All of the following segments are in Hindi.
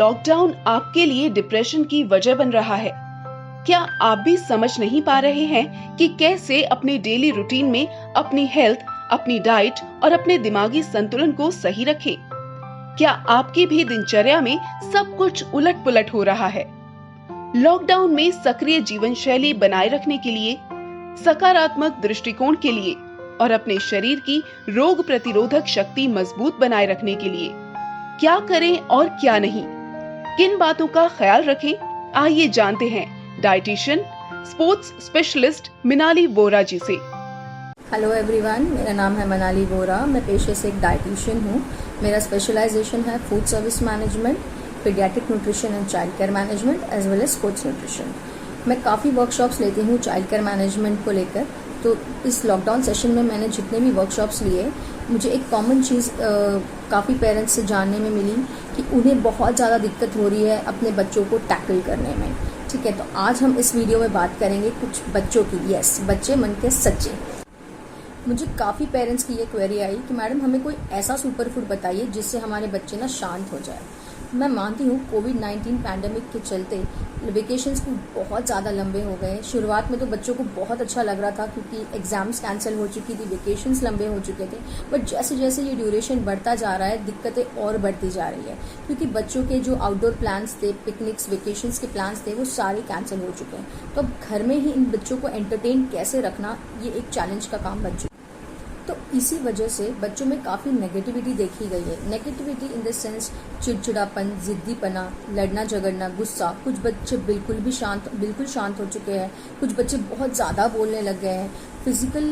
लॉकडाउन आपके लिए डिप्रेशन की वजह बन रहा है? क्या आप भी समझ नहीं पा रहे हैं कि कैसे अपने डेली रूटीन में अपनी हेल्थ, अपनी डाइट और अपने दिमागी संतुलन को सही रखें? क्या आपकी भी दिनचर्या में सब कुछ उलट-पुलट हो रहा है? लॉकडाउन में सक्रिय जीवन शैली बनाए रखने के लिए, सकारात्मक दृष्टिकोण के लिए और अपने शरीर की रोग प्रतिरोधक शक्ति मजबूत बनाए रखने के लिए क्या करें और क्या नहीं, किन बातों का ख्याल रखें, आइए जानते हैं डाइटिशियन, स्पोर्ट्स स्पेशलिस्ट मिनाली वोरा जी से। हेलो एवरीवन, मेरा नाम है मनाली वोरा। मैं पेशे से एक डाइटिशियन हूँ। मेरा स्पेशलाइजेशन है food service management, paediatric nutrition and child care management as well as sports nutrition. मैं काफ़ी वर्कशॉप्स लेती हूँ चाइल्ड केयर मैनेजमेंट को लेकर। तो इस लॉकडाउन सेशन में मैंने जितने भी वर्कशॉप्स लिए, मुझे एक कॉमन चीज़ काफ़ी पेरेंट्स से जानने में मिली कि उन्हें बहुत ज़्यादा दिक्कत हो रही है अपने बच्चों को टैकल करने में। ठीक है, तो आज हम इस वीडियो में बात करेंगे कुछ बच्चों की। यस, बच्चे मन के सच्चे। मुझे काफ़ी पेरेंट्स की ये क्वेरी आई कि मैडम हमें कोई ऐसा सुपर फूड बताइए जिससे हमारे बच्चे ना शांत हो जाए। मैं मानती हूँ कोविड-19 पैंडेमिक के चलते वेकेशंस भी बहुत ज़्यादा लंबे हो गए। शुरुआत में तो बच्चों को बहुत अच्छा लग रहा था क्योंकि एग्ज़ाम्स कैंसिल हो चुकी थी, वेकेशंस लंबे हो चुके थे। बट जैसे जैसे ये ड्यूरेशन बढ़ता जा रहा है, दिक्कतें और बढ़ती जा रही है क्योंकि बच्चों के जो आउटडोर प्लान्स थे, पिकनिक्स, वेकेशंस के प्लान्स थे, वो सारे कैंसिल हो चुके हैं। तो अब घर में ही इन बच्चों को एंटरटेन कैसे रखना, ये एक चैलेंज का काम बन चुका है। तो इसी वजह से बच्चों में काफ़ी नेगेटिविटी देखी गई है। नेगेटिविटी इन द सेंस चिड़चिड़ापन, जिद्दीपना, लड़ना झगड़ना, गुस्सा। कुछ बच्चे बिल्कुल शांत हो चुके हैं, कुछ बच्चे बहुत ज़्यादा बोलने लग गए हैं। फिजिकल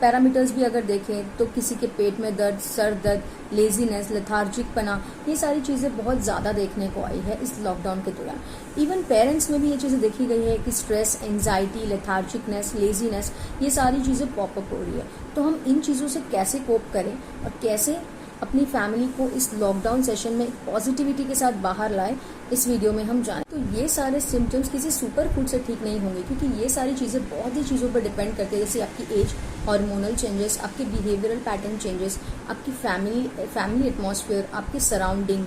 पैरामीटर्स भी अगर देखें तो किसी के पेट में दर्द, सर दर्द, लेजीनेस, लेथार्जिकपना, ये सारी चीज़ें बहुत ज़्यादा देखने को आई है इस लॉकडाउन के दौरान। इवन पेरेंट्स में भी ये चीज़ें देखी गई है कि स्ट्रेस, एंजाइटी, लेथार्जिकनेस, लेजीनेस, ये सारी चीज़ें पॉपअप हो रही है। तो हम इन चीज़ों से कैसे कोप करें और कैसे अपनी फैमिली को इस लॉकडाउन सेशन में पॉजिटिविटी के साथ बाहर लाए, इस वीडियो में हम जानें। तो ये सारे सिम्टम्स किसी सुपर फूड से ठीक नहीं होंगे क्योंकि ये सारी चीज़ें बहुत ही चीज़ों पर डिपेंड करती है, जैसे आपकी एज, हार्मोनल चेंजेस, आपके बिहेवियरल पैटर्न चेंजेस, आपकी फैमिली एटमॉस्फेयर, आपकी सराउंडिंग,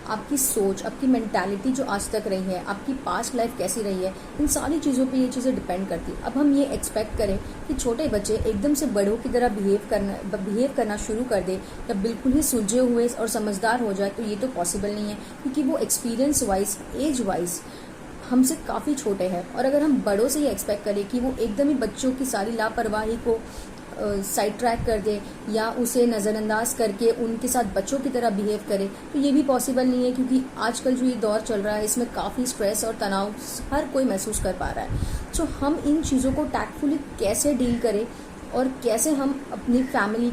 आपकी सोच, आपकी मेंटालिटी जो आज तक रही है, आपकी पास्ट लाइफ कैसी रही है, इन सारी चीज़ों पे ये चीज़ें डिपेंड करती है। अब हम ये एक्सपेक्ट करें कि छोटे बच्चे एकदम से बड़ों की तरह बिहेव करना शुरू कर दे या बिल्कुल ही सुलझे हुए और समझदार हो जाए, तो ये तो पॉसिबल नहीं है क्योंकि वो एक्सपीरियंस वाइज, एज वाइज हमसे काफ़ी छोटे हैं। और अगर हम बड़ों से ये एक्सपेक्ट करें कि वो एकदम ही बच्चों की सारी लापरवाही को साइड ट्रैक कर दे या उसे नज़रअंदाज करके उनके साथ बच्चों की तरह बिहेव करे, तो ये भी पॉसिबल नहीं है क्योंकि आजकल जो ये दौर चल रहा है इसमें काफ़ी स्ट्रेस और तनाव हर कोई महसूस कर पा रहा है। तो हम इन चीज़ों को टैक्टफुली कैसे डील करें और कैसे हम अपनी फैमिली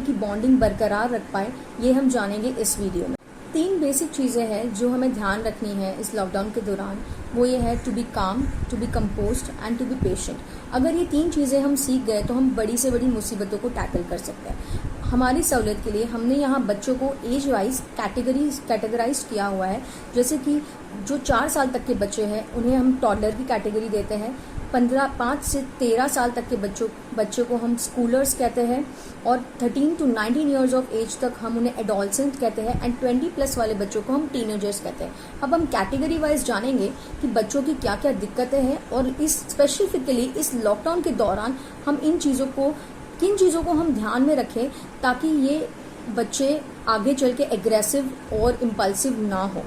की बॉन्डिंग बरकरार रख पाए, ये हम जानेंगे इस वीडियो में। 3 बेसिक चीज़ें हैं जो हमें ध्यान रखनी है इस लॉकडाउन के दौरान। वो ये है to be calm, to be composed and to be patient. अगर ये 3 चीज़ें हम सीख गए तो हम बड़ी से बड़ी मुसीबतों को टैकल कर सकते हैं। हमारी सहूलियत के लिए हमने यहाँ बच्चों को एज वाइज कैटेगराइज किया हुआ है। जैसे कि जो 4 साल तक के बच्चे हैं उन्हें हम टॉडलर की कैटेगरी देते हैं। 5 से 13 साल तक के बच्चों को हम स्कूलर्स कहते हैं और 13 to 19 ईयर्स ऑफ एज तक हम उन्हें एडोलसेंट कहते हैं एंड 20+ वाले बच्चों को हम टीनेजर्स कहते हैं। अब हम कैटेगरी वाइज जानेंगे कि बच्चों की क्या क्या दिक्कतें हैं और इस स्पेसिफिकली इस लॉकडाउन के दौरान हम किन चीज़ों को हम ध्यान में रखें ताकि ये बच्चे आगे चल के एग्रेसिव और इम्पल्सिव ना हो।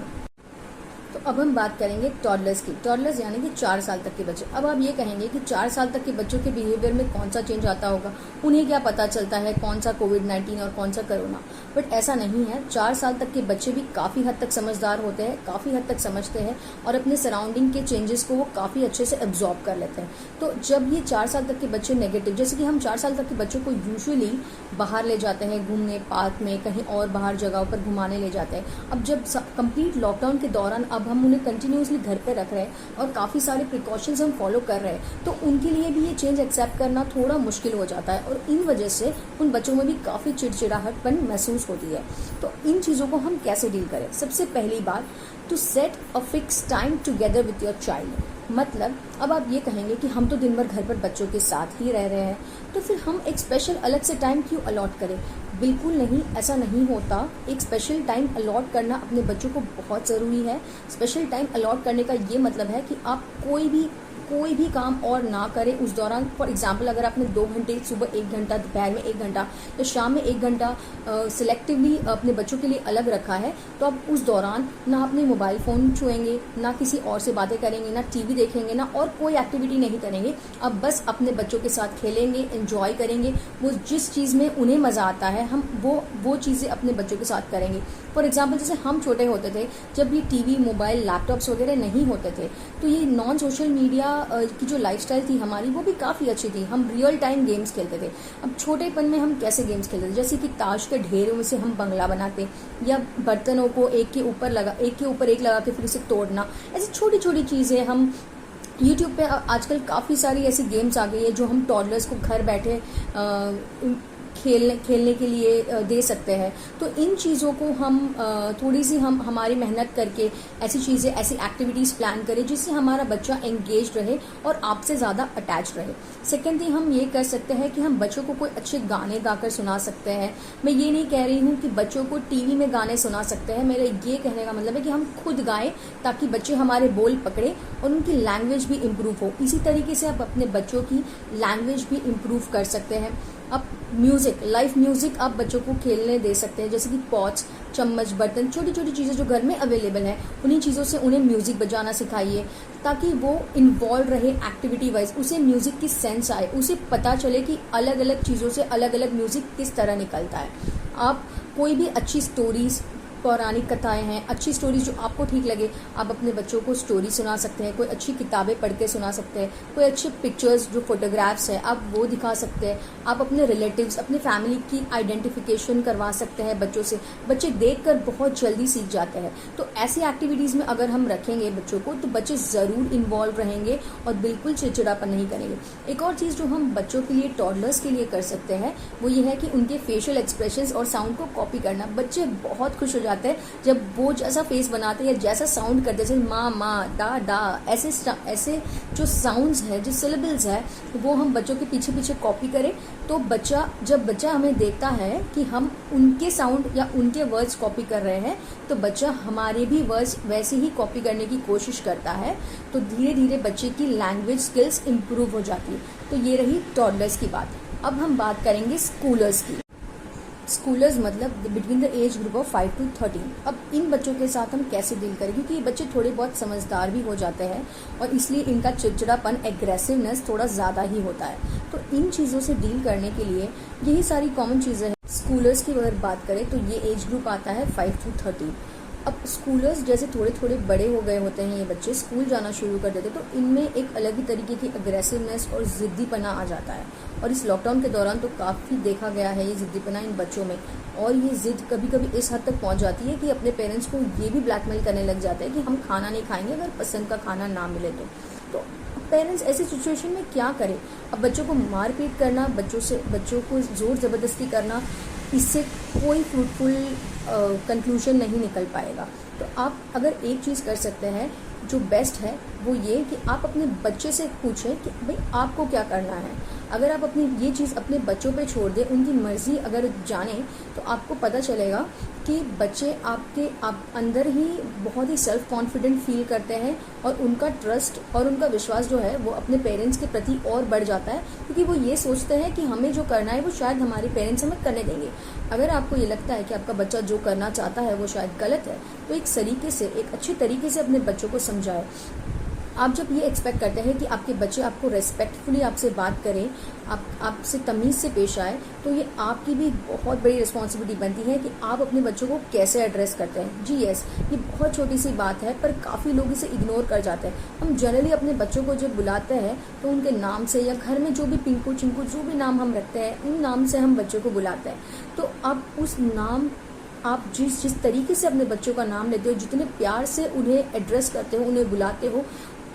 तो अब हम बात करेंगे टॉडलर्स की। टॉडलर्स यानी कि 4 साल तक के बच्चे। अब आप ये कहेंगे कि 4 साल तक के बच्चों के बिहेवियर में कौन सा चेंज आता होगा, उन्हें क्या पता चलता है कौन सा कोविड-19 और कौन सा कोरोना। बट ऐसा नहीं है। 4 साल तक के बच्चे भी काफ़ी हद तक समझदार होते हैं, काफ़ी हद तक समझते हैं और अपने सराउंडिंग के चेंजेस को वो काफ़ी अच्छे से एब्जॉर्ब कर लेते हैं। तो जब ये 4 साल तक के बच्चे नेगेटिव, जैसे कि हम 4 साल तक के बच्चों को यूजुअली बाहर ले जाते हैं घूमने, पार्क में, कहीं और बाहर जगहों पर घुमाने ले जाते हैं। अब जब कंप्लीट लॉकडाउन के दौरान अब हम उन्हें कंटिन्यूसली घर पे रख रहे हैं और काफ़ी सारे प्रिकॉशंस हम फॉलो कर रहे हैं, तो उनके लिए भी ये चेंज एक्सेप्ट करना थोड़ा मुश्किल हो जाता है और इन वजह से उन बच्चों में भी काफ़ी चिड़चिड़ाहटपन महसूस होती है। तो इन चीज़ों को हम कैसे डील करें? सबसे पहली बात, to set a fix time together with your child. मतलब अब आप ये कहेंगे कि हम तो दिन भर घर पर बच्चों के साथ ही रह रहे हैं, तो फिर हम एक स्पेशल अलग से टाइम क्यों अलॉट करें? बिल्कुल नहीं, ऐसा नहीं होता। एक स्पेशल टाइम अलॉट करना अपने बच्चों को बहुत ज़रूरी है। स्पेशल टाइम अलॉट करने का ये मतलब है कि आप कोई भी काम और ना करें उस दौरान। फॉर एग्जाम्पल, अगर आपने 2 घंटे, सुबह 1 घंटा, दोपहर में 1 घंटा या शाम में 1 घंटा सिलेक्टिवली अपने बच्चों के लिए अलग रखा है, तो आप उस दौरान ना अपने मोबाइल फ़ोन छुएंगे, ना किसी और से बातें करेंगे, ना टीवी देखेंगे, ना और कोई एक्टिविटी नहीं करेंगे। आप बस अपने बच्चों के साथ खेलेंगे, एंजॉय करेंगे। वो जिस चीज़ में उन्हें मज़ा आता है, हम वो चीज़ें अपने बच्चों के साथ करेंगे। फॉर एग्जाम्पल, जैसे हम छोटे होते थे, जब ये टीवी, मोबाइल, लैपटॉप्स वगैरह नहीं होते थे, तो ये नॉन सोशल मीडिया की जो लाइफस्टाइल थी हमारी, वो भी काफ़ी अच्छी थी। हम रियल टाइम गेम्स खेलते थे। अब छोटेपन में हम कैसे गेम्स खेलते थे, जैसे कि ताश के ढेरों में से हम बंगला बनाते, या बर्तनों को एक के ऊपर एक लगा के फिर उसे तोड़ना। ऐसी छोटी छोटी चीज़ें हम यूट्यूब पे आजकल काफ़ी सारी ऐसी गेम्स आ गई है जो हम टॉडलर्स को घर बैठे खेलने के लिए दे सकते हैं। तो इन चीज़ों को हम थोड़ी सी हमारी मेहनत करके ऐसी चीज़ें, ऐसी एक्टिविटीज़ प्लान करें जिससे हमारा बच्चा एंगेज रहे और आपसे ज़्यादा अटैच रहे। सेकेंड थिंग हम ये कर सकते हैं कि हम बच्चों को कोई अच्छे गाने गाकर सुना सकते हैं। मैं ये नहीं कह रही हूँ कि बच्चों को टीवी में गाने सुना सकते हैं। मेरा ये कहने का मतलब है कि हम खुद गाएं ताकि बच्चे हमारे बोल पकड़े और उनकी लैंग्वेज भी इम्प्रूव हो। इसी तरीके से आप अपने बच्चों की लैंग्वेज भी इम्प्रूव कर सकते हैं। अब म्यूज़िक, लाइव म्यूज़िक आप बच्चों को खेलने दे सकते हैं, जैसे कि पॉट्स, चम्मच, बर्तन, छोटी छोटी चीज़ें जो घर में अवेलेबल हैं, उन्हीं चीज़ों से उन्हें म्यूज़िक बजाना सिखाइए ताकि वो इन्वॉल्व रहे एक्टिविटी वाइज। उसे म्यूज़िक की सेंस आए, उसे पता चले कि अलग अलग चीज़ों से अलग अलग म्यूज़िक किस तरह निकलता है। आप कोई भी अच्छी स्टोरीज़, पौराणिक कथाएं हैं, अच्छी स्टोरीज जो आपको ठीक लगे, आप अपने बच्चों को स्टोरी सुना सकते हैं। कोई अच्छी किताबें पढ़ के सुना सकते हैं। कोई अच्छे पिक्चर्स जो फोटोग्राफ्स हैं आप वो दिखा सकते हैं। आप अपने रिलेटिव्स, अपने फैमिली की आइडेंटिफिकेशन करवा सकते हैं बच्चों से। बच्चे देखकर बहुत जल्दी सीख जाते हैं। तो ऐसी एक्टिविटीज़ में अगर हम रखेंगे बच्चों को, तो बच्चे ज़रूर इन्वॉल्व रहेंगे और बिल्कुल चिड़चिड़ापन नहीं करेंगे। एक और चीज़ जो हम बच्चों के लिए, टॉडलर्स के लिए कर सकते हैं, वो ये है कि उनके फेशियल एक्सप्रेशंस और साउंड को कॉपी करना। बच्चे बहुत खुश हो जाते हैं जब वो जैसा फेस बनाते हैं या जैसा साउंड करते हैं, जैसे माँ माँ, डा डा, ऐसे जो साउंड्स हैं, जो सिलेबल्स है, वो हम बच्चों के पीछे पीछे कॉपी करें। तो जब बच्चा हमें देखता है कि हम उनके साउंड या उनके वर्ड्स कॉपी कर रहे हैं, तो बच्चा हमारे भी वर्ड्स वैसे ही कॉपी करने की कोशिश करता है। तो धीरे धीरे बच्चे की लैंग्वेज स्किल्स इम्प्रूव हो जाती है। तो ये रही टॉडलर्स की बात। अब हम बात करेंगे स्कूलर्स की। स्कूलर्स मतलब between the age group of 5 to 13। अब इन बच्चों के साथ हम कैसे डील करें, क्योंकि ये बच्चे थोड़े बहुत समझदार भी हो जाते हैं और इसलिए इनका चिड़चिड़ापन, एग्रेसिवनेस थोड़ा ज़्यादा ही होता है। तो इन चीज़ों से डील करने के लिए यही सारी कॉमन चीज़ें हैं। स्कूलर्स की अगर बात करें तो ये एज ग्रुप आता है 5 to 13। अब स्कूलर्स जैसे थोड़े थोड़े बड़े हो गए होते हैं, ये बच्चे स्कूल जाना शुरू कर देते, तो इनमें एक अलग ही तरीके की अग्रेसिवनेस और ज़िद्दीपना आ जाता है। और इस लॉकडाउन के दौरान तो काफ़ी देखा गया है ये ज़िद्दीपना इन बच्चों में। और ये ज़िद कभी कभी इस हद तक पहुंच जाती है कि अपने पेरेंट्स को ये भी ब्लैकमेल करने लग जाते हैं कि हम खाना नहीं खाएंगे अगर पसंद का खाना ना मिले तो पेरेंट्स ऐसी सिचुएशन में क्या करें। अब बच्चों को मारपीट करना, बच्चों को ज़ोर ज़बरदस्ती करना, इससे कोई फ्रूटफुल कंक्लूजन नहीं निकल पाएगा। तो आप अगर एक चीज़ कर सकते हैं जो बेस्ट है, वो ये कि आप अपने बच्चे से पूछें कि भाई आपको क्या करना है। अगर आप अपनी ये चीज़ अपने बच्चों पे छोड़ दें, उनकी मर्ज़ी अगर जानें, तो आपको पता चलेगा कि बच्चे आप अंदर ही बहुत ही सेल्फ कॉन्फिडेंट फील करते हैं और उनका ट्रस्ट और उनका विश्वास जो है वो अपने पेरेंट्स के प्रति और बढ़ जाता है, क्योंकि वो ये सोचते हैं कि हमें जो करना है वो शायद हमारे पेरेंट्स हमें करने देंगे। अगर आपको ये लगता है कि आपका बच्चा जो करना चाहता है वो शायद गलत है, तो एक अच्छी तरीके से अपने बच्चों को समझाएं। आप जब ये एक्सपेक्ट करते हैं कि आपके बच्चे आपको रेस्पेक्टफुली आपसे बात करें, आपसे तमीज़ से पेश आए, तो ये आपकी भी बहुत बड़ी रिस्पॉन्सिबिलिटी बनती है कि आप अपने बच्चों को कैसे एड्रेस करते हैं। जी यस, ये बहुत छोटी सी बात है पर काफ़ी लोग इसे इग्नोर कर जाते हैं। हम जनरली अपने बच्चों को जब बुलाते हैं तो उनके नाम से, या घर में जो भी पिंकू चिंकू जो भी नाम हम रखते हैं, उन नाम से हम बच्चों को बुलाते हैं। तो अब उस नाम, आप जिस तरीके से अपने बच्चों का नाम लेते हो, जितने प्यार से उन्हें एड्रेस करते हो, उन्हें बुलाते हो,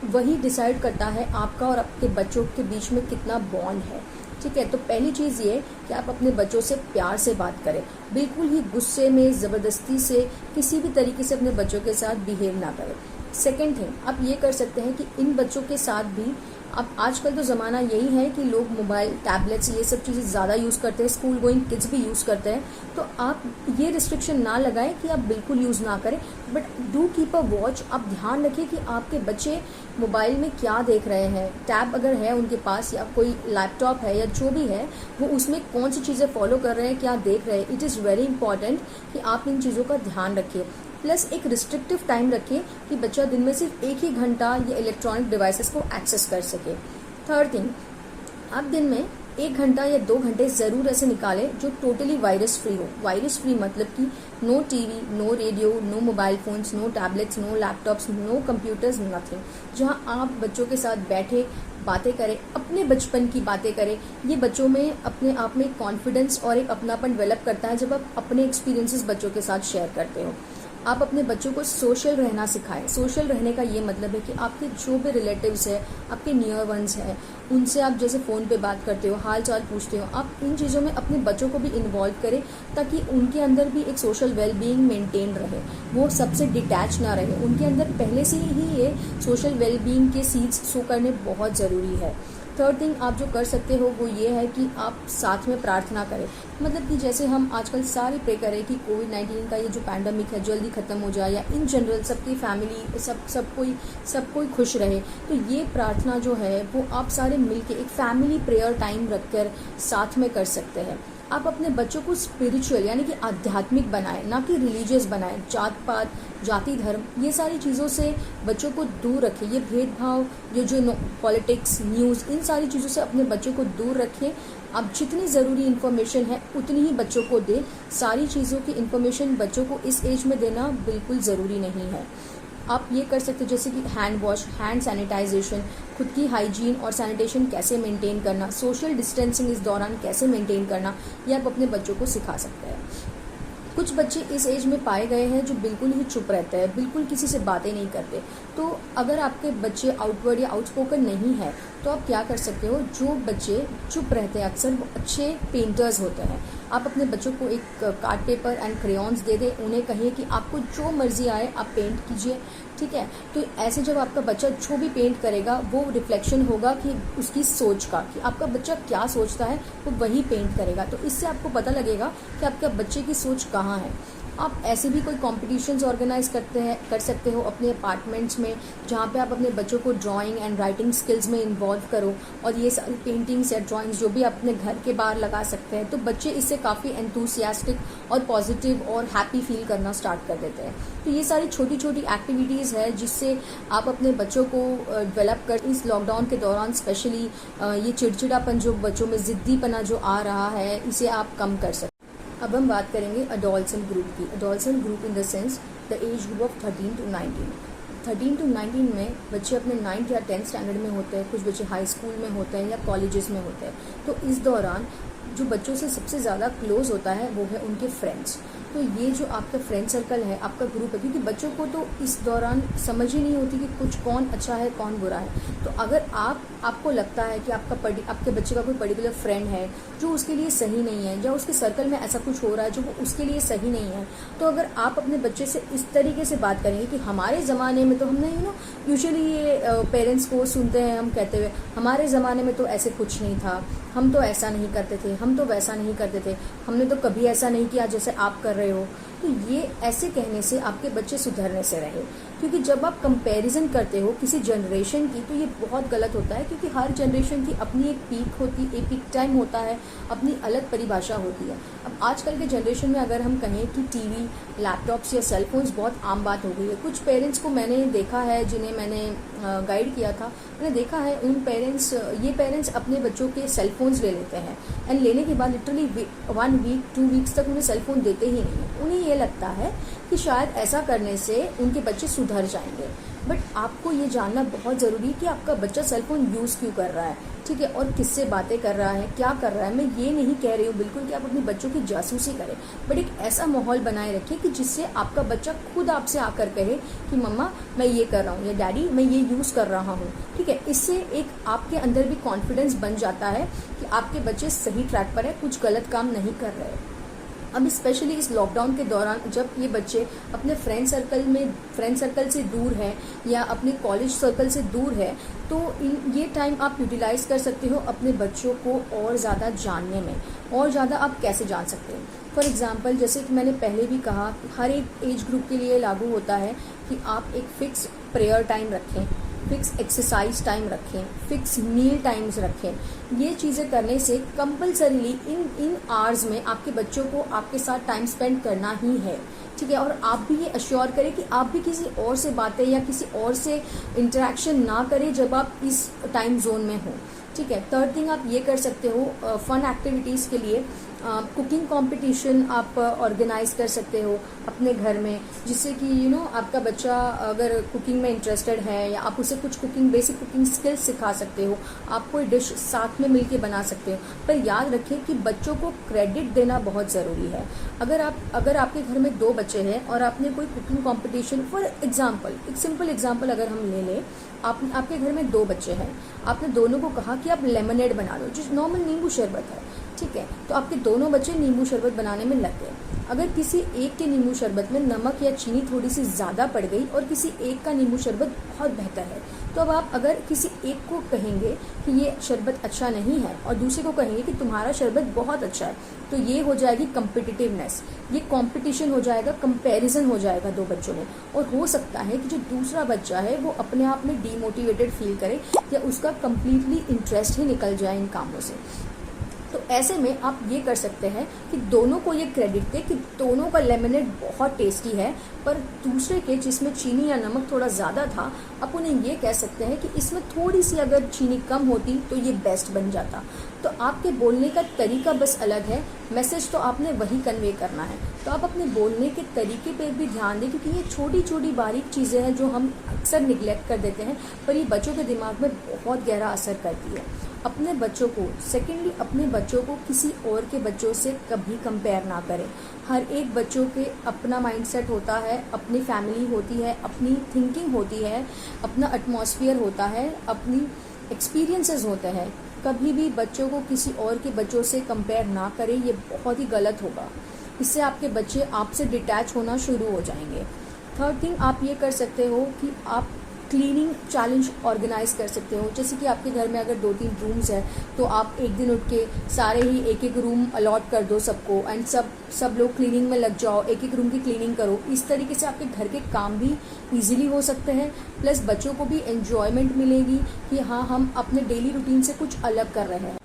वही डिसाइड करता है आपका और आपके बच्चों के बीच में कितना बॉन्ड है। ठीक है, तो पहली चीज़ ये कि आप अपने बच्चों से प्यार से बात करें, बिल्कुल ही गुस्से में, ज़बरदस्ती से, किसी भी तरीके से अपने बच्चों के साथ बिहेव ना करें। सेकेंड थिंग, आप ये कर सकते हैं कि इन बच्चों के साथ भी अब आजकल तो ज़माना यही है कि लोग मोबाइल, टैबलेट्स, ये सब चीज़ें ज़्यादा यूज़ करते हैं, स्कूल गोइंग किड्स भी यूज़ करते हैं। तो आप ये रिस्ट्रिक्शन ना लगाएं कि आप बिल्कुल यूज़ ना करें, but do keep a watch. आप ध्यान रखिए कि आपके बच्चे मोबाइल में क्या देख रहे हैं। टैब अगर है उनके पास या कोई लैपटॉप है या जो भी है, वो उसमें कौन सी चीज़ें फॉलो कर रहे हैं, क्या देख रहे हैं। इट इज़ वेरी इंपॉर्टेंट कि आप इन चीज़ों का ध्यान रखिए। प्लस एक रिस्ट्रिक्टिव टाइम रखिए कि बच्चा दिन में सिर्फ 1 ही घंटा ये इलेक्ट्रॉनिक डिवाइसेस को एक्सेस कर सके। थर्ड थिंग, आप दिन में 1 घंटा या 2 घंटे ज़रूर ऐसे निकालें जो टोटली वायरस फ्री हो। वायरस फ्री मतलब कि no TV, no radio, no mobile phones, no tablets, no laptops, no computers, nothing. जहाँ आप बच्चों के साथ बैठे बातें करें, अपने बचपन की बातें करें। ये बच्चों में अपने आप में कॉन्फिडेंस और एक अपनापन डेवलप करता है जब आप अपने एक्सपीरियंसेस बच्चों के साथ शेयर करते हो। आप अपने बच्चों को सोशल रहना सिखाएं। सोशल रहने का ये मतलब है कि आपके जो भी रिलेटिव्स हैं, आपके नियर वंस हैं, उनसे आप जैसे फ़ोन पे बात करते हो, हाल चाल पूछते हो, आप इन चीज़ों में अपने बच्चों को भी इन्वॉल्व करें ताकि उनके अंदर भी एक सोशल वेलबीइंग मेंटेन रहे, वो सबसे डिटैच ना रहे। उनके अंदर पहले से ही ये सोशल वेलबीइंग के सीड्स सो करने बहुत ज़रूरी है। थर्ड थिंग आप जो कर सकते हो वो ये है कि आप साथ में प्रार्थना करें। मतलब कि जैसे हम आजकल सारे प्रे करें कि कोविड-19 का ये जो पैंडमिक है जल्दी ख़त्म हो जाए, या इन जनरल सबकी फैमिली सब कोई खुश रहे। तो ये प्रार्थना जो है वो आप सारे मिलके एक फैमिली प्रेयर टाइम रखकर साथ में कर सकते हैं। आप अपने बच्चों को स्पिरिचुअल यानी कि आध्यात्मिक बनाएं, ना कि रिलीजियस बनाएं। जात पात, जाति धर्म, ये सारी चीज़ों से बच्चों को दूर रखें। ये भेदभाव, ये जो पॉलिटिक्स, न्यूज़, इन सारी चीज़ों से अपने बच्चों को दूर रखें। आप जितनी ज़रूरी इन्फॉर्मेशन है उतनी ही बच्चों को दें। सारी चीज़ों की इन्फॉर्मेशन बच्चों को इस एज में देना बिल्कुल ज़रूरी नहीं है। आप ये कर सकते हो जैसे कि हैंड वॉश, हैंड सैनिटाइजेशन, खुद की हाइजीन और सैनिटेशन कैसे मेंटेन करना, सोशल डिस्टेंसिंग इस दौरान कैसे मेंटेन करना, ये आप अपने बच्चों को सिखा सकते हैं। कुछ बच्चे इस एज में पाए गए हैं जो बिल्कुल ही चुप रहते हैं, बिल्कुल किसी से बातें नहीं करते। तो अगर आपके बच्चे आउटवर्ड या आउटस्पोकन नहीं है तो आप क्या कर सकते हो, जो बच्चे चुप रहते हैं अक्सर वो अच्छे पेंटर्स होते हैं। आप अपने बच्चों को एक कार्ड पेपर एंड क्रेयॉन्स दे दें, उन्हें कहिए कि आपको जो मर्जी आए आप पेंट कीजिए, ठीक है। तो ऐसे जब आपका बच्चा जो भी पेंट करेगा वो रिफ्लेक्शन होगा कि उसकी सोच का, कि आपका बच्चा क्या सोचता है वो वही पेंट करेगा। तो इससे आपको पता लगेगा कि आपके बच्चे की सोच कहाँ है। आप ऐसे भी कोई कॉम्पिटिशन्स ऑर्गेनाइज कर सकते हो अपने अपार्टमेंट्स में, जहाँ पे आप अपने बच्चों को ड्राइंग एंड राइटिंग स्किल्स में इन्वॉल्व करो, और ये सारी पेंटिंग्स या ड्राइंग्स जो भी आप अपने घर के बाहर लगा सकते हैं। तो बच्चे इससे काफ़ी एंथुसियास्टिक और पॉजिटिव और हैप्पी फील करना स्टार्ट कर देते हैं। तो ये सारी छोटी छोटी एक्टिविटीज़ है जिससे आप अपने बच्चों को डेवलप कर, इस लॉकडाउन के दौरान स्पेशली ये चिड़चिड़ापन जो बच्चों में, ज़िद्दीपना जो आ रहा है, इसे आप कम कर सकते हैं। अब हम बात करेंगे अडोलसेंट ग्रुप की। Adolescent group in the sense the age group of 13 to 19। 13 to 19 में बच्चे अपने 9th या 10th स्टैंडर्ड में होते हैं, कुछ बच्चे हाई स्कूल में होते हैं या कॉलेजेस में होते हैं। तो इस दौरान जो बच्चों से सबसे ज़्यादा क्लोज होता है वो है उनके फ्रेंड्स। तो ये जो आपका फ्रेंड सर्कल है, आपका ग्रुप है, क्योंकि बच्चों को तो इस दौरान समझ ही नहीं होती कि कुछ कौन अच्छा है कौन बुरा है। तो अगर आपको लगता है कि आपके बच्चे का कोई पर्टिकुलर फ्रेंड है जो उसके लिए सही नहीं है, या उसके सर्कल में ऐसा कुछ हो रहा है जो उसके लिए सही नहीं है, तो अगर आप अपने बच्चे से इस तरीके से बात करेंगे कि हमारे ज़माने में तो हमने यूजुअली ये पेरेंट्स को सुनते हैं हम कहते हुए, हमारे ज़माने में तो ऐसे कुछ नहीं था, हम तो ऐसा नहीं करते थे, हम तो वैसा नहीं करते थे, हमने तो कभी ऐसा नहीं किया जैसे आप कर रहे हो। तो ये ऐसे कहने से आपके बच्चे सुधरने से रहे, क्योंकि जब आप कंपैरिजन करते हो किसी जनरेशन की तो ये बहुत गलत होता है, क्योंकि हर जनरेशन की अपनी एक पीक होती है, एक पीक टाइम होता है, अपनी अलग परिभाषा होती है। अब आजकल के जनरेशन में अगर हम कहें कि टीवी, लैपटॉप्स या सेलफोन्स बहुत आम बात हो गई है। कुछ पेरेंट्स को मैंने देखा है जिन्हें मैंने गाइड किया था, मैंने देखा है ये पेरेंट्स अपने बच्चों के सेलफोन्स ले लेते हैं, एंड लेने के बाद लिटरली 1 वीक 2 वीक्स तक उन्हें सेलफोन देते ही नहीं है। उन्हें ये लगता है कि शायद ऐसा करने से उनके बच्चे सुधर जाएंगे। बट आपको ये जानना बहुत ज़रूरी है कि आपका बच्चा सेलफोन यूज़ क्यों कर रहा है, ठीक है, और किससे बातें कर रहा है, क्या कर रहा है। मैं ये नहीं कह रही हूँ बिल्कुल कि आप अपने बच्चों की जासूसी करें, बट एक ऐसा माहौल बनाए रखिए कि जिससे आपका बच्चा खुद आपसे आकर कहे कि मम्मा मैं ये कर रहा हूँ, या डैडी मैं ये यूज़ कर रहा हूँ, ठीक है। इससे एक आपके अंदर भी कॉन्फिडेंस बन जाता है कि आपके बच्चे सही ट्रैक पर है, कुछ गलत काम नहीं कर रहे। अब स्पेशली इस लॉकडाउन के दौरान जब ये बच्चे अपने फ्रेंड सर्कल से दूर है या अपने कॉलेज सर्कल से दूर है, तो ये टाइम आप यूटिलाइज कर सकते हो अपने बच्चों को और ज़्यादा जानने में। और ज़्यादा आप कैसे जान सकते हो? फॉर एग्जांपल, जैसे कि मैंने पहले भी कहा, हर एक एज ग्रुप के लिए लागू होता है कि आप एक फिक्स प्रेयर टाइम रखें, फिक्स एक्सरसाइज टाइम रखें, फिक्स मील टाइम्स रखें। ये चीज़ें करने से कंपल्सरीली इन आवर्स में आपके बच्चों को आपके साथ टाइम स्पेंड करना ही है, ठीक है। और आप भी ये अश्योर करें कि आप भी किसी और से बातें या किसी और से इंटरेक्शन ना करें जब आप इस टाइम जोन में हो, ठीक है। थर्ड थिंग आप ये कर सकते हो, फन एक्टिविटीज़ के लिए कुकिंग कंपटीशन आप ऑर्गेनाइज कर सकते हो अपने घर में, जिससे कि आपका बच्चा अगर कुकिंग में इंटरेस्टेड है या आप उसे कुछ बेसिक कुकिंग स्किल्स सिखा सकते हो, आप कोई डिश साथ में मिलके बना सकते हो। पर याद रखें कि बच्चों को क्रेडिट देना बहुत ज़रूरी है। अगर आपके घर में 2 बच्चे हैं और आपने कोई कुकिंग कॉम्पिटिशन, फॉर एग्जाम्पल, एक सिंपल एग्जाम्पल अगर हम ले लें, आपके घर में 2 बच्चे हैं, आपने दोनों को कहा कि आप लेमनेड बना लो, जो नॉर्मल नींबू शरबत है, ठीक है। तो आपके दोनों बच्चे नींबू शरबत बनाने में लग गए। अगर किसी एक के नींबू शरबत में नमक या चीनी थोड़ी सी ज़्यादा पड़ गई और किसी एक का नींबू शरबत बहुत बेहतर है, तो अब आप अगर किसी एक को कहेंगे कि ये शरबत अच्छा नहीं है और दूसरे को कहेंगे कि तुम्हारा शरबत बहुत अच्छा है, तो ये हो जाएगी कम्पिटिटिवनेस, ये कंपटीशन हो जाएगा, कंपैरिजन हो जाएगा 2 बच्चों में। और हो सकता है कि जो दूसरा बच्चा है वो अपने आप में डीमोटिवेटेड फील करे या उसका कम्प्लीटली इंटरेस्ट ही निकल जाए इन कामों से। तो ऐसे में आप ये कर सकते हैं कि दोनों को ये क्रेडिट दे कि दोनों का लेमनेड बहुत टेस्टी है, पर दूसरे के जिसमें चीनी या नमक थोड़ा ज़्यादा था, आप उन्हें ये कह सकते हैं कि इसमें थोड़ी सी अगर चीनी कम होती तो ये बेस्ट बन जाता। तो आपके बोलने का तरीका बस अलग है, मैसेज तो आपने वही कन्वे करना है। तो आप अपने बोलने के तरीके पे भी ध्यान दें, क्योंकि ये छोटी छोटी बारीक चीज़ें हैं जो हम अक्सर निगलेक्ट कर देते हैं, पर ये बच्चों के दिमाग में बहुत गहरा असर करती है। अपने बच्चों को किसी और के बच्चों से कभी कंपेयर ना करें। हर एक बच्चों के अपना माइंडसेट होता है, अपनी फैमिली होती है, अपनी थिंकिंग होती है, अपना एटमॉस्फेयर होता है, अपनी एक्सपीरियंसेस होते हैं। कभी भी बच्चों को किसी और के बच्चों से कंपेयर ना करें, ये बहुत ही गलत होगा। इससे आपके बच्चे आपसे डिटैच होना शुरू हो जाएंगे। थर्ड थिंग आप ये कर सकते हो कि आप क्लीनिंग चैलेंज ऑर्गेनाइज कर सकते हो। जैसे कि आपके घर में अगर 2-3 रूम्स है, तो आप एक दिन उठ के सारे ही एक रूम अलॉट कर दो सबको, एंड सब लोग क्लीनिंग में लग जाओ, एक रूम की क्लीनिंग करो। इस तरीके से आपके घर के काम भी इजीली हो सकते हैं, प्लस बच्चों को भी एंजॉयमेंट मिलेगी कि हाँ, हम अपने डेली रूटीन से कुछ अलग कर रहे हैं।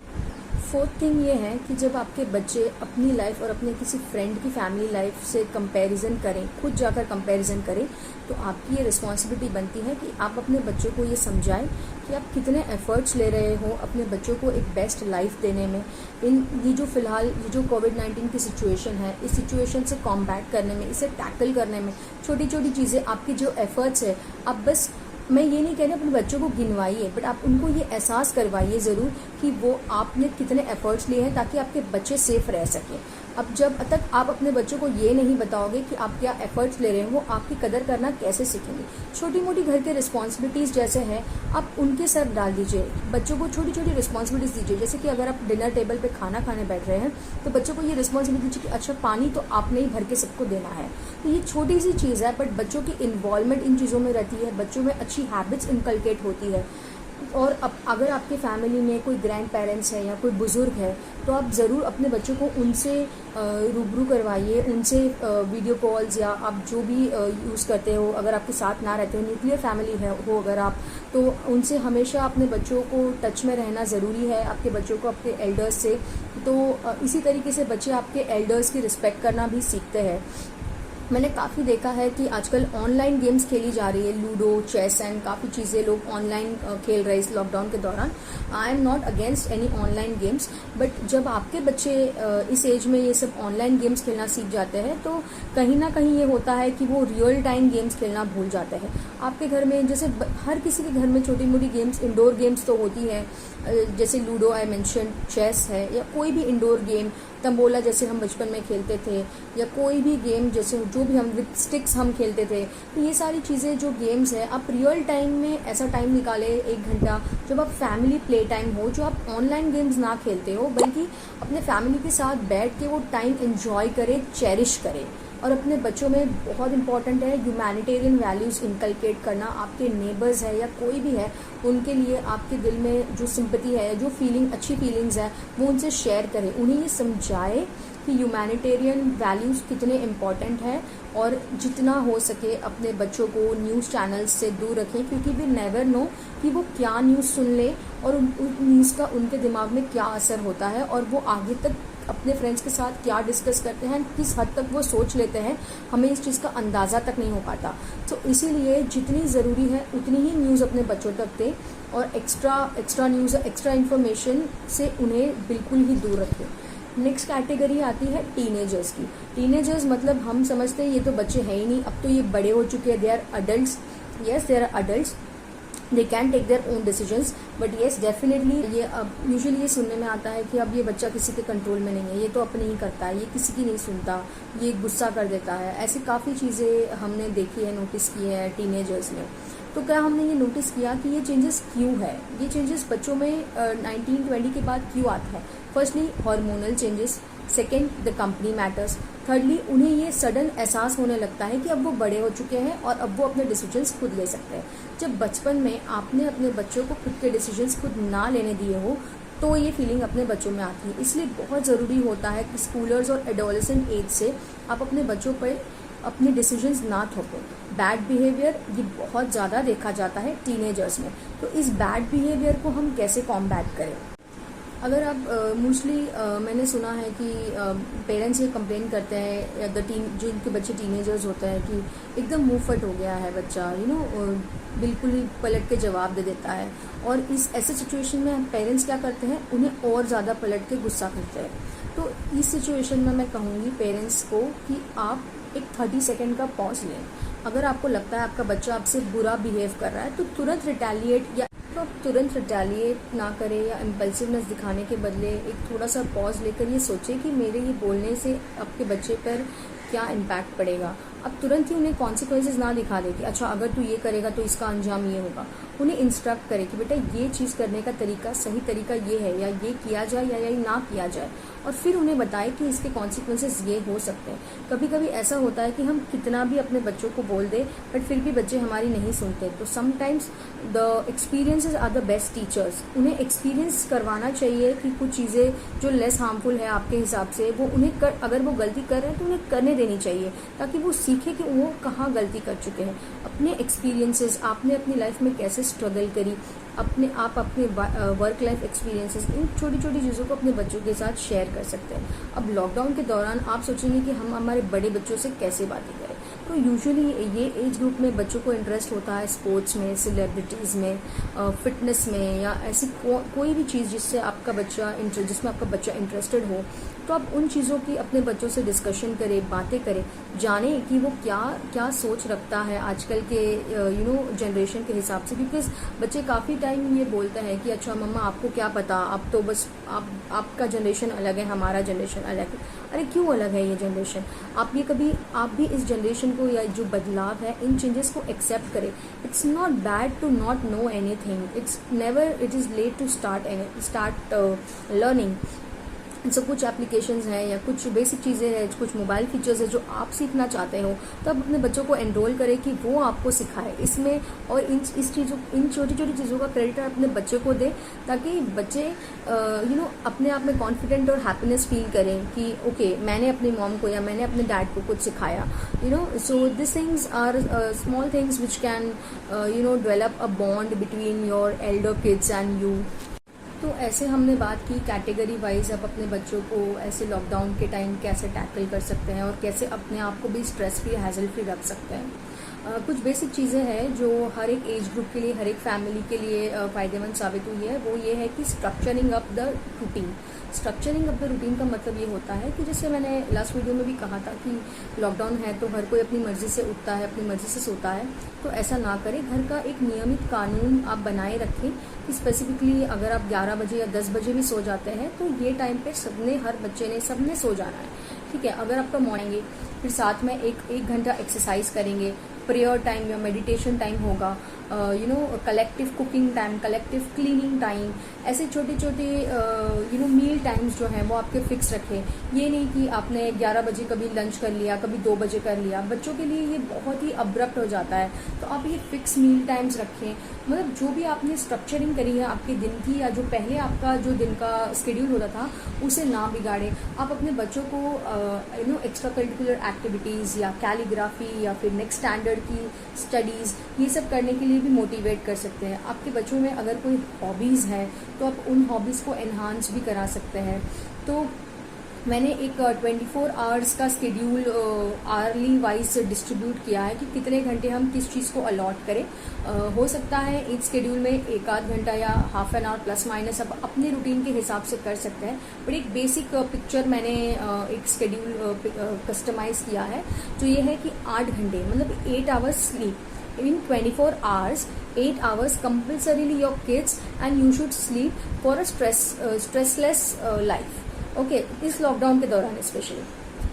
फोर्थ थिंग ये है कि जब आपके बच्चे अपनी लाइफ और अपने किसी फ्रेंड की फैमिली लाइफ से कंपैरिजन करें, खुद जाकर कंपैरिजन करें, तो आपकी ये रिस्पॉन्सिबिलिटी बनती है कि आप अपने बच्चों को ये समझाएं कि आप कितने एफर्ट्स ले रहे हो अपने बच्चों को एक बेस्ट लाइफ देने में। ये जो फिलहाल ये जो कोविड-19 की सिचुएशन है, इस सिचुएशन से कॉम्बैट करने में, इसे टैकल करने में छोटी छोटी चीज़ें, आपकी जो एफर्ट्स है, आप बस, मैं ये नहीं कह रही अपने बच्चों को गिनवाइए, बट आप उनको ये एहसास करवाइए ज़रूर कि वो आपने कितने एफर्ट्स लिए हैं, ताकि आपके बच्चे सेफ रह सकें। अब जब तक आप अपने बच्चों को ये नहीं बताओगे कि आप क्या एफर्ट्स ले रहे हो, वो आपकी कदर करना कैसे सीखेंगे। छोटी मोटी घर के रिस्पॉन्सिबिलिटीज़ जैसे हैं, आप उनके सर डाल दीजिए, बच्चों को छोटी छोटी रिस्पॉन्सिबिलिटीज़ दीजिए। जैसे कि अगर आप डिनर टेबल पे खाना खाने बैठ रहे हैं, तो बच्चों को ये रिस्पॉन्सिबिलिटी दीजिए कि अच्छा, पानी तो आपने ही भर के सबको देना है। तो ये छोटी सी चीज़ है, बट बच्चों की इन्वॉल्वमेंट इन चीज़ों में रहती है, बच्चों में अच्छी हैबिट्स इनकलकेट होती है। और अब अगर आपके फैमिली में कोई ग्रैंड पेरेंट्स है या कोई बुज़ुर्ग है, तो आप ज़रूर अपने बच्चों को उनसे रूबरू करवाइए, उनसे वीडियो कॉल्स या आप जो भी यूज़ करते हो, अगर आपके साथ ना रहते हो, न्यूक्लियर फैमिली हो अगर आप, तो उनसे हमेशा अपने बच्चों को टच में रहना ज़रूरी है, आपके बच्चों को अपने एल्डर्स से। तो इसी तरीके से बच्चे आपके एल्डर्स की रिस्पेक्ट करना भी सीखते हैं। मैंने काफ़ी देखा है कि आजकल ऑनलाइन गेम्स खेली जा रही है, लूडो, चेस एंड काफ़ी चीज़ें लोग ऑनलाइन खेल रहे हैं इस लॉकडाउन के दौरान। I am not against any online games, but जब आपके बच्चे इस एज में ये सब ऑनलाइन गेम्स खेलना सीख जाते हैं, तो कहीं ना कहीं ये होता है कि वो रियल टाइम गेम्स खेलना भूल जाते हैं। आपके घर में, जैसे हर किसी के घर में छोटी मोटी गेम्स, इंडोर गेम्स तो होती हैं, जैसे लूडो आई मेंशन, चेस है, या कोई भी इंडोर गेम, तंबोला जैसे हम बचपन में खेलते थे, या कोई भी गेम जैसे जो जो भी हम विथ स्टिक्स हम खेलते थे, तो ये सारी चीज़ें जो गेम्स है, आप रियल टाइम में ऐसा टाइम निकालें 1 घंटा जब आप फैमिली प्ले टाइम हो, जो आप ऑनलाइन गेम्स ना खेलते हो बल्कि अपने फैमिली के साथ बैठ के वो टाइम एंजॉय करें, चेरिश करें। और अपने बच्चों में बहुत इंपॉर्टेंट है ह्यूमैनिटेरियन वैल्यूज़ इनकलकेट करना। आपके नेबर्स है या कोई भी है, उनके लिए आपके दिल में जो सिंपैथी है, जो फीलिंग, अच्छी फीलिंग्स है, वो उनसे शेयर करें। उन्हें ये समझाए कि ह्यूमैनिटेरियन वैल्यूज़ कितने इम्पॉर्टेंट है, और जितना हो सके अपने बच्चों को न्यूज़ चैनल्स से दूर रखें, क्योंकि वी नेवर नो कि वो क्या न्यूज़ सुन ले और उन न्यूज़ का उनके दिमाग में क्या असर होता है, और वो आगे तक अपने फ्रेंड्स के साथ क्या डिस्कस करते हैं, किस हद तक वो सोच लेते हैं, हमें इस चीज़ का अंदाज़ा तक नहीं हो पाता। तो इसीलिए जितनी ज़रूरी है उतनी ही न्यूज़ अपने बच्चों तक दें, और एक्स्ट्रा न्यूज़, एक्स्ट्रा इन्फॉर्मेशन से उन्हें बिल्कुल ही दूर रखें। नेक्स्ट कैटेगरी आती है टीनेजर्स की। टीनेजर्स मतलब हम समझते हैं ये तो बच्चे हैं ही नहीं, अब तो ये बड़े हो चुके हैं, they are adult. Yes, they are adult, they can take their own decisions, but yes definitely ये अब यूजुअली ये सुनने में आता है कि अब ये बच्चा किसी के कंट्रोल में नहीं है, ये तो अपने ही करता है, ये किसी की नहीं सुनता, ये गुस्सा कर देता है। ऐसी काफ़ी चीज़ें हमने देखी है, नोटिस की है टीनेजर्स में। तो क्या हमने ये नोटिस किया कि ये चेंजेस क्यों है, ये चेंजेस बच्चों में 19-20 के बाद क्यों आता है। Firstly hormonal changes, second the company matters, thirdly उन्हें ये सडन एहसास होने लगता है कि अब वो बड़े हो चुके हैं और अब वो अपने डिसीजंस खुद ले सकते हैं। जब बचपन में आपने अपने बच्चों को खुद के डिसीजंस खुद ना लेने दिए हो, तो ये फीलिंग अपने बच्चों में आती है। इसलिए बहुत ज़रूरी होता है कि स्कूलर्स और एडोलेसेंट एज से आप अपने बच्चों पर अपने डिसीजंस ना थोपें। बैड बिहेवियर ये बहुत ज़्यादा देखा जाता है टीनेजर्स में, तो इस बैड बिहेवियर को हम कैसे कॉम्बैट करें। अगर आप मोस्टली मैंने सुना है कि पेरेंट्स ये कंप्लेन करते हैं जो इनके बच्चे टीनेजर्स होते हैं कि एकदम मुंह फट हो गया है बच्चा, बिल्कुल ही पलट के जवाब दे देता है। और इस ऐसे सिचुएशन में पेरेंट्स क्या करते हैं, उन्हें और ज़्यादा पलट के गुस्सा करते हैं। तो इस सिचुएशन में मैं कहूँगी पेरेंट्स को कि आप एक 30 सेकेंड का पॉज लें। अगर आपको लगता है आपका बच्चा आपसे बुरा बिहेव कर रहा है, तो तुरंत रिटेलिएट ना करें, या इम्पल्सिवनेस दिखाने के बदले एक थोड़ा सा पॉज लेकर ये सोचें कि मेरे ये बोलने से आपके बच्चे पर क्या इम्पैक्ट पड़ेगा। अब तुरंत ही उन्हें कॉन्सिक्वेंसेज ना दिखा दे कि अच्छा अगर तू ये करेगा तो इसका अंजाम ये होगा। उन्हें इंस्ट्रक्ट करें कि बेटा ये चीज़ करने का तरीका, सही तरीका ये है, या ये किया जाए या ये ना किया जाए, और फिर उन्हें बताएं कि इसके कॉन्सिक्वेंसेज ये हो सकते हैं। कभी कभी ऐसा होता है कि हम कितना भी अपने बच्चों को बोल दें बट फिर भी बच्चे हमारी नहीं सुनते। तो sometimes the experiences are the best teachers. उन्हें एक्सपीरियंस करवाना चाहिए कि कुछ चीज़ें जो लेस हार्मफुल है आपके हिसाब से, वो उन्हें अगर वो गलती कर रहे हैं तो उन्हें करने देनी चाहिए, ताकि वो सीखे कि वो कहाँ गलती कर चुके हैं। अपने एक्सपीरियंसेस, आपने अपनी लाइफ में कैसे स्ट्रगल करी, अपने वर्क लाइफ एक्सपीरियंसेस, इन छोटी छोटी चीज़ों को अपने बच्चों के साथ शेयर कर सकते हैं। अब लॉकडाउन के दौरान आप सोचेंगे कि हम हमारे बड़े बच्चों से कैसे बातें करें। तो यूजुअली ये एज ग्रुप में बच्चों को इंटरेस्ट होता है स्पोर्ट्स में, सेलिब्रिटीज़ में, फिटनेस में, या ऐसी कोई भी चीज़ जिसमें आपका बच्चा इंटरेस्टेड हो। तो आप उन चीज़ों की अपने बच्चों से डिस्कशन करें, बातें करें, जानें कि वो क्या सोच रखता है आजकल के जनरेशन के हिसाब से। बिकॉज बच्चे काफ़ी टाइम ये बोलते हैं कि अच्छा मम्मा आपको क्या पता, आप तो बस आपका जनरेशन अलग है, हमारा जनरेशन अलग है। अरे क्यों अलग है ये जनरेशन? आप भी इस जनरेशन को, या जो बदलाव है, इन चेंजेस को एक्सेप्ट करें। It's not bad to not know anything, it is late to start learning. So कुछ एप्लीकेशंस हैं या कुछ बेसिक चीज़ें हैं, कुछ मोबाइल फीचर्स है जो आप सीखना चाहते हो, तो आप अपने बच्चों को एनरोल करें कि वो आपको सिखाए इसमें, और इन छोटी छोटी चीज़ों का क्रेडिट अपने बच्चे को दें, ताकि बच्चे अपने आप में कॉन्फिडेंट और हैप्पीनेस फील करें कि ओके मैंने अपनी मॉम को या मैंने अपने डैड को कुछ सिखाया। So this things are small things which can develop a bond between your elder kids and you. तो ऐसे हमने बात की कैटेगरी वाइज, अब अपने बच्चों को ऐसे लॉकडाउन के टाइम कैसे टैकल कर सकते हैं और कैसे अपने आप को भी स्ट्रेस फ्री, हैसल फ्री रख सकते हैं। कुछ बेसिक चीज़ें हैं जो हर एक एज ग्रुप के लिए, हर एक फैमिली के लिए फ़ायदेमंद साबित हुई है। वो ये है कि structuring up the routine. Structuring up the routine का मतलब ये होता है कि जैसे मैंने लास्ट वीडियो में भी कहा था कि लॉकडाउन है तो हर कोई अपनी मर्ज़ी से उठता है, अपनी मर्ज़ी से सोता है, तो ऐसा ना करें। घर का एक नियमित कानून आप बनाए रखें कि स्पेसिफिकली अगर आप 11 बजे या 10 बजे भी सो जाते हैं तो ये टाइम पे सबने सो जाना है, ठीक है। अगर आपका मॉर्निंग फिर साथ में एक घंटा एक्सरसाइज करेंगे, प्रेयर टाइम या मेडिटेशन टाइम होगा, collective cooking time, collective cleaning time, ऐसे छोटे छोटे मील टाइम्स जो हैं वो आपके फिक्स रखें। ये नहीं कि आपने 11 बजे कभी लंच कर लिया, कभी 2 बजे कर लिया, बच्चों के लिए ये बहुत ही अब्रप्ट हो जाता है। तो आप ये फिक्स मील टाइम्स रखें, मतलब जो भी आपने स्ट्रक्चरिंग करी है आपके दिन की, या जो पहले आपका जो दिन का शेड्यूल होता था उसे ना बिगाड़े। आप अपने बच्चों को एक्स्ट्रा करिकुलर एक्टिविटीज़ या कैलीग्राफी या फिर नेक्स्ट स्टैंडर्ड की स्टडीज़, ये सब करने के लिए भी मोटिवेट कर सकते हैं। आपके बच्चों में अगर कोई हॉबीज़ है तो आप उन हॉबीज़ को एनहांस भी करा सकते हैं। तो मैंने एक 24 आवर्स का स्केड्यूल आवर्ली वाइज डिस्ट्रीब्यूट किया है कि कितने घंटे हम किस चीज़ को अलॉट करें। हो सकता है इस स्केड्यूल में एक आध घंटा या half an hour plus minus आप अपने रूटीन के हिसाब से कर सकते हैं, बट एक बेसिक पिक्चर मैंने एक स्केड्यूल कस्टमाइज किया है। तो ये है कि 8 घंटे मतलब 8 hours sleep in 24 hours, 8 hours compulsorily your kids, and you should sleep for a stressless life. Okay, इस लॉकडाउन के दौरान specially.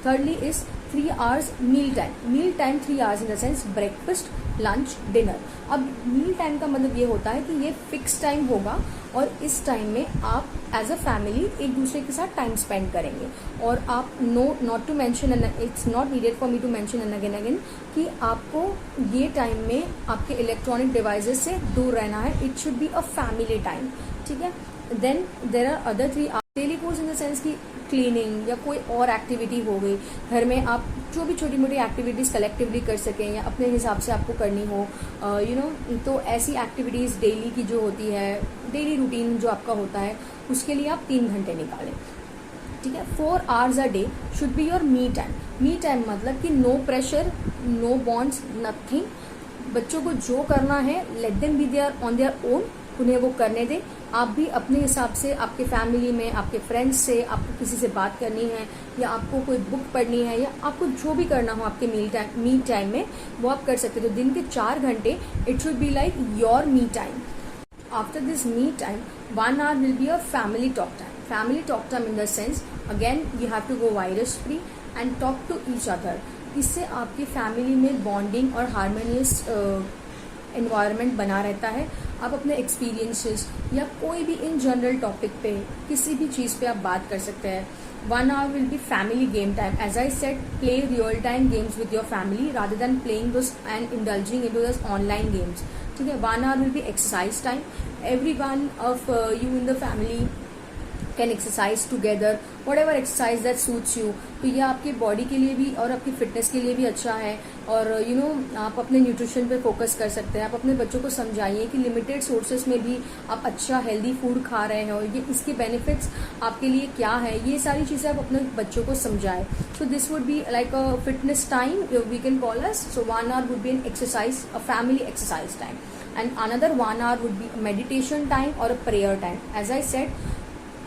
Thirdly is 3 hours meal time. Meal time 3 hours in the sense breakfast, lunch, dinner. अब मील टाइम का मतलब ये होता है कि ये फिक्स टाइम होगा और इस टाइम में आप एज अ फैमिली एक दूसरे के साथ टाइम स्पेंड करेंगे। और आप not to mention, it's not needed for me to mention again कि आपको ये टाइम में आपके इलेक्ट्रॉनिक डिवाइसेस से दूर रहना है। It should be a family time, ठीक है। Then there are other 3 daily chores in the sense की क्लीनिंग या कोई और एक्टिविटी हो गई घर में, आप जो भी छोटी मोटी एक्टिविटीज़ कलेक्टिवली कर सकें या अपने हिसाब से आपको करनी हो, तो ऐसी एक्टिविटीज़ डेली की जो होती है, डेली रूटीन जो आपका होता है, उसके लिए आप 3 घंटे निकालें, ठीक है। 4 hours a day should be your me time. Me time मतलब कि no pressure, no bonds, nothing. बच्चों को जो करना है let them be there on their own, उन्हें वो करने दें। आप भी अपने हिसाब से आपके फैमिली में, आपके फ्रेंड्स से, आपको किसी से बात करनी है या आपको कोई बुक पढ़नी है या आपको जो भी करना हो आपके मी टाइम में, वो आप कर सकते हो। तो दिन के 4 घंटे it should be like your me time. After this me time 1 hour will be a family talk time. Family talk time in the sense again you have to go virus free and talk to each other. इससे आपकी फैमिली में बॉन्डिंग और हार्मोनियस एनवायरनमेंट बना रहता है। आप अपने एक्सपीरियंसेस या कोई भी इन जनरल टॉपिक पे किसी भी चीज़ पे आप बात कर सकते हैं। 1 hour will be family game time. As I said, play real time games with your family rather than playing those and indulging into those online games. ठीक है। 1 hour will be exercise time. Everyone of you in the family can exercise together, what ever exercise that suits you. तो ये आपके बॉडी के लिए भी और आपकी फिटनेस के लिए भी अच्छा है। और आप अपने न्यूट्रिशन पे फोकस कर सकते हैं। आप अपने बच्चों को समझाइए कि लिमिटेड सोर्सेस में भी आप अच्छा हेल्दी फूड खा रहे हैं और ये इसके बेनिफिट्स आपके लिए क्या है, ये सारी चीज़ें आप अपने बच्चों को समझाएं। So this would be like a fitness time we can call us. So 1 hour would be an exercise, a family exercise time, and another 1 hour would be a meditation time or a prayer time. As I said,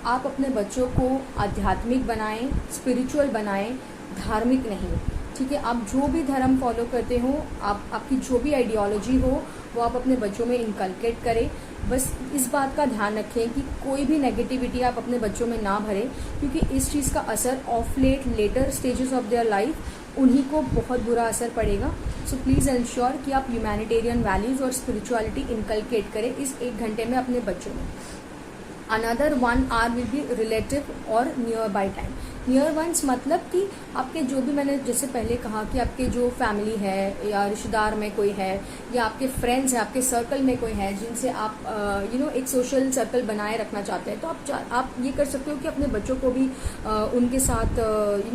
आप अपने बच्चों को आध्यात्मिक बनाएं, स्पिरिचुअल बनाएं, धार्मिक नहीं, ठीक है। आप जो भी धर्म फॉलो करते हो, आपकी जो भी आइडियोलॉजी हो, वो आप अपने बच्चों में इनकलकेट करें। बस इस बात का ध्यान रखें कि कोई भी नेगेटिविटी आप अपने बच्चों में ना भरें, क्योंकि इस चीज़ का असर of later stages of their life उन्हीं को बहुत बुरा असर पड़ेगा। सो प्लीज़ इंश्योर कि आप ह्यूमैनिटेरियन वैल्यूज़ और स्पिरिचुअलिटी इनकलकेट करें इस 1 घंटे में अपने बच्चों में। Another 1 hour will be relative और near by time. Near once मतलब कि आपके जो भी, मैंने जैसे पहले कहा कि आपके जो फैमिली है या रिश्तेदार में कोई है या आपके फ्रेंड्स हैं, आपके सर्कल में कोई है जिनसे आप एक सोशल सर्कल बनाए रखना चाहते हैं, तो आप ये कर सकते हो कि अपने बच्चों को भी उनके साथ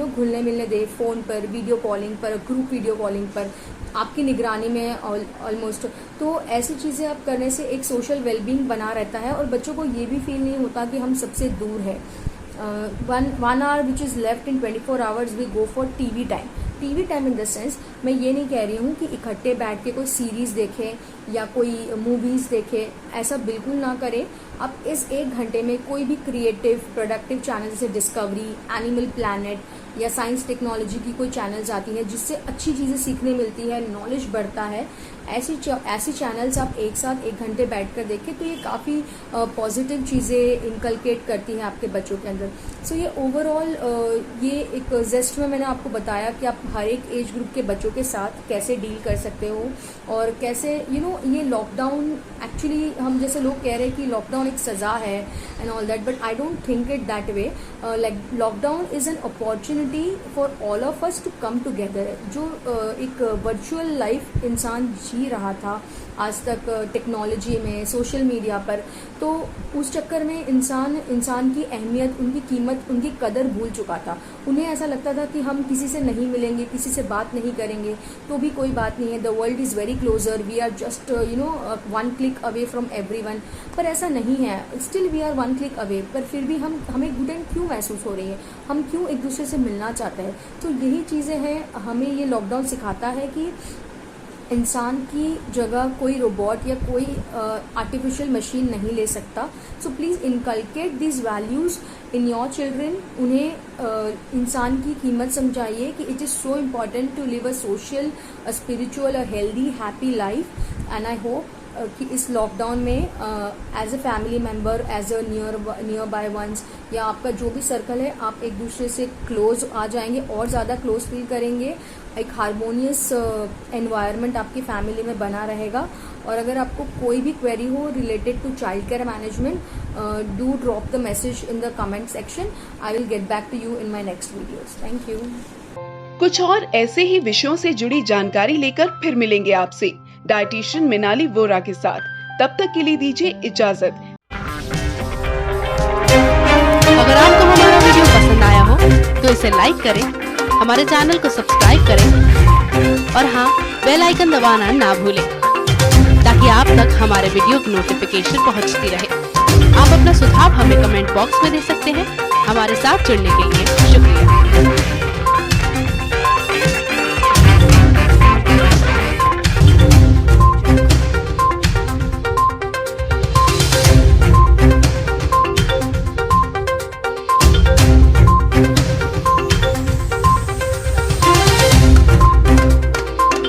घुलने मिलने दे, फ़ोन पर, वीडियो कॉलिंग पर, ग्रुप वीडियो कॉलिंग पर, आपकी निगरानी में ऑलमोस्ट। तो ऐसी चीज़ें आप करने से एक सोशल वेलबींग बना रहता है और बच्चों को ये भी फील नहीं होता कि हम सबसे दूर है। 1 hour which is left in 24 hours we go for TV time. TV time in the sense, मैं ये नहीं कह रही हूँ कि इकट्ठे बैठ के कोई सीरीज़ देखें या कोई मूवीज़ देखें, ऐसा बिल्कुल ना करें। आप इस 1 घंटे में कोई भी क्रिएटिव प्रोडक्टिव चैनल जैसे डिस्कवरी, एनिमल प्लैनेट या साइंस टेक्नोलॉजी की कोई चैनल्स आती हैं जिससे अच्छी चीज़ें सीखने मिलती है, नॉलेज बढ़ता है, ऐसी चैनल्स आप एक साथ 1 घंटे बैठकर देखें तो ये काफ़ी पॉजिटिव चीज़ें इनकलकेट करती हैं आपके बच्चों के अंदर। सो ये ओवरऑल ये एक जेस्ट में मैंने आपको बताया कि आप हर एक एज ग्रुप के बच्चों के साथ कैसे डील कर सकते हो और कैसे ये लॉकडाउन एक्चुअली हम जैसे लोग कह रहे हैं कि लॉकडाउन एक सज़ा है and all that, but I don't think it that way. Like lockdown is an opportunity for all of us to come together. जो एक वर्चुअल लाइफ इंसान जी रहा था आज तक टेक्नोलॉजी में, सोशल मीडिया पर, तो उस चक्कर में इंसान की अहमियत, उनकी कीमत, उनकी कदर भूल चुका था। उन्हें ऐसा लगता था कि हम किसी से नहीं मिलेंगे, किसी से बात नहीं करेंगे तो भी कोई बात नहीं है, the world is very closer, we are just 1 click away from everyone. पर ऐसा नहीं है, still we are 1 click away, पर फिर भी हमें घुटन क्यों महसूस हो रही है, हम क्यों एक दूसरे से मिलना चाहते हैं। तो यही चीज़ें हैं, हमें ये लॉकडाउन सिखाता है कि इंसान की जगह कोई रोबोट या कोई आर्टिफिशियल मशीन नहीं ले सकता। So please inculcate this values in your children. उन्हें इंसान की कीमत समझाइए कि it is so important to live a social, a spiritual, a healthy, happy life. And I hope कि इस लॉकडाउन में as a family member, as a nearby ones, या आपका जो भी सर्कल है, आप एक दूसरे से क्लोज आ जाएंगे और ज़्यादा क्लोज फील करेंगे। एक हारमोनियस एनवायरनमेंट आपकी फैमिली में बना रहेगा। और अगर आपको कोई भी क्वेरी हो related to child care management, do drop the message in the comment section. I will get back to you in my next videos. Thank you. कुछ और ऐसे ही विषयों से जुड़ी जानकारी लेकर फिर मिलेंगे आपसे डाइटिशियन मृणाली वोरा के साथ। तब तक के लिए दीजिए इजाजत। अगर आपको हमारा वीडियो पसंद आया हो तो इसे लाइक करें, हमारे चैनल को सब्सक्राइब करें और हाँ, बेल आइकन दबाना ना भूलें ताकि आप तक हमारे वीडियो की नोटिफिकेशन पहुंचती रहे। आप अपना सुझाव हमें कमेंट बॉक्स में दे सकते हैं। हमारे साथ जुड़ने के लिए शुक्रिया।